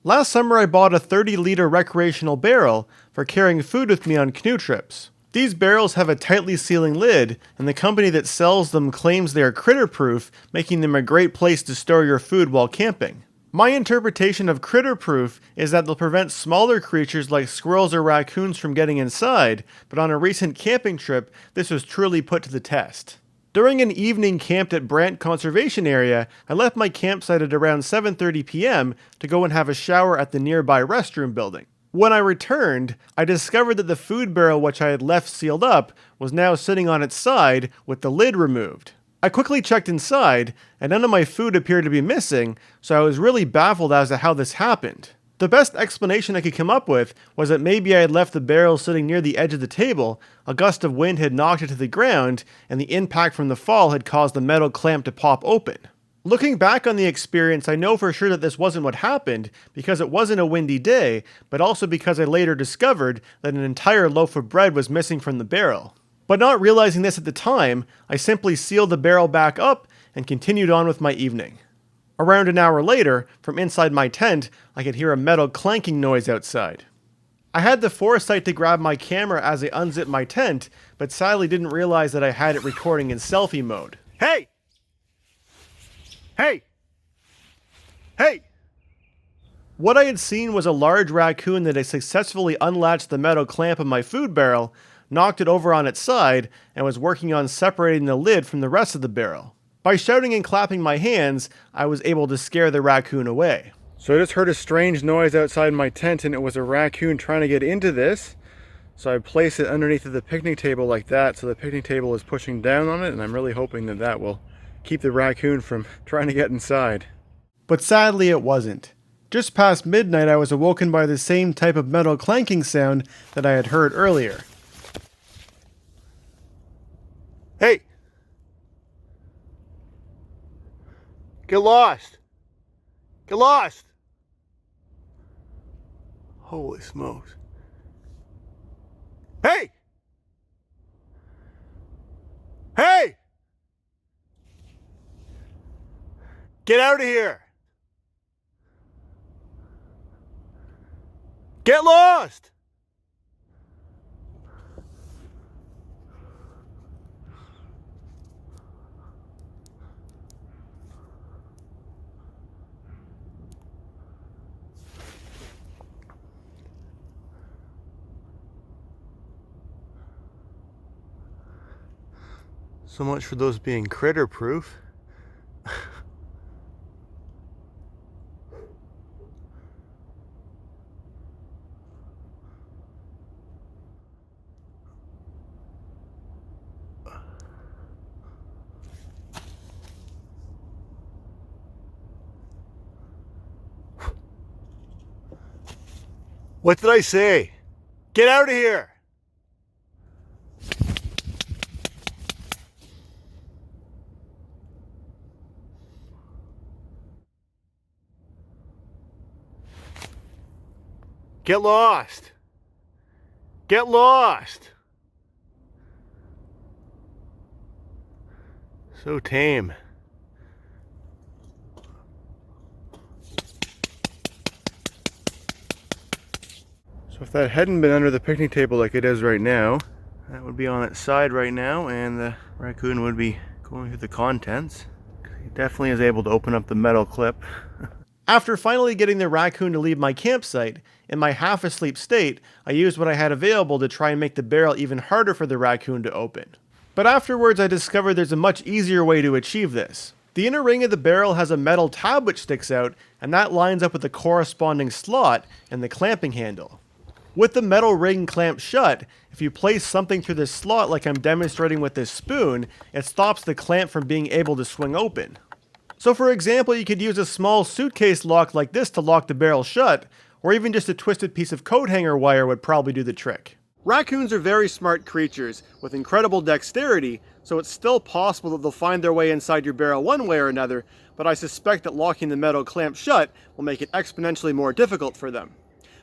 Last summer I bought a 30-liter recreational barrel for carrying food with me on canoe trips. These barrels have a tightly sealing lid, and the company that sells them claims they are critter-proof, making them a great place to store your food while camping. My interpretation of critter-proof is that they'll prevent smaller creatures like squirrels or raccoons from getting inside, but on a recent camping trip, this was truly put to the test. During an evening camped at Brant Conservation Area, I left my campsite at around 7:30 p.m. to go and have a shower at the nearby restroom building. When I returned, I discovered that the food barrel which I had left sealed up was now sitting on its side with the lid removed. I quickly checked inside, and none of my food appeared to be missing, so I was really baffled as to how this happened. The best explanation I could come up with was that maybe I had left the barrel sitting near the edge of the table, a gust of wind had knocked it to the ground, and the impact from the fall had caused the metal clamp to pop open. Looking back on the experience, I know for sure that this wasn't what happened, because it wasn't a windy day, but also because I later discovered that an entire loaf of bread was missing from the barrel. But not realizing this at the time, I simply sealed the barrel back up and continued on with my evening. Around an hour later, from inside my tent, I could hear a metal clanking noise outside. I had the foresight to grab my camera as I unzipped my tent, but sadly didn't realize that I had it recording in selfie mode. Hey! Hey! Hey! What I had seen was a large raccoon that had successfully unlatched the metal clamp of my food barrel, knocked it over on its side, and was working on separating the lid from the rest of the barrel. By shouting and clapping my hands, I was able to scare the raccoon away. So I just heard a strange noise outside my tent, and it was a raccoon trying to get into this. So I placed it underneath of the picnic table like that, so the picnic table is pushing down on it, and I'm really hoping that that will keep the raccoon from trying to get inside. But sadly it wasn't. Just past midnight I was awoken by the same type of metal clanking sound that I had heard earlier. Hey! Get lost! Get lost! Holy smokes. Hey! Hey! Get out of here! Get lost! So much for those being critter proof. What did I say? Get out of here! Get lost! Get lost! So tame. So if that hadn't been under the picnic table like it is right now, that would be on its side right now, and the raccoon would be going through the contents. He definitely is able to open up the metal clip. After finally getting the raccoon to leave my campsite, in my half-asleep state, I used what I had available to try and make the barrel even harder for the raccoon to open. But afterwards I discovered there's a much easier way to achieve this. The inner ring of the barrel has a metal tab which sticks out, and that lines up with the corresponding slot in the clamping handle. With the metal ring clamped shut, if you place something through this slot like I'm demonstrating with this spoon, it stops the clamp from being able to swing open. So for example, you could use a small suitcase lock like this to lock the barrel shut, or even just a twisted piece of coat hanger wire would probably do the trick. Raccoons are very smart creatures with incredible dexterity, so it's still possible that they'll find their way inside your barrel one way or another, but I suspect that locking the metal clamp shut will make it exponentially more difficult for them.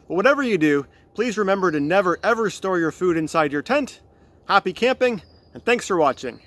But whatever you do, please remember to never ever store your food inside your tent. Happy camping, and thanks for watching.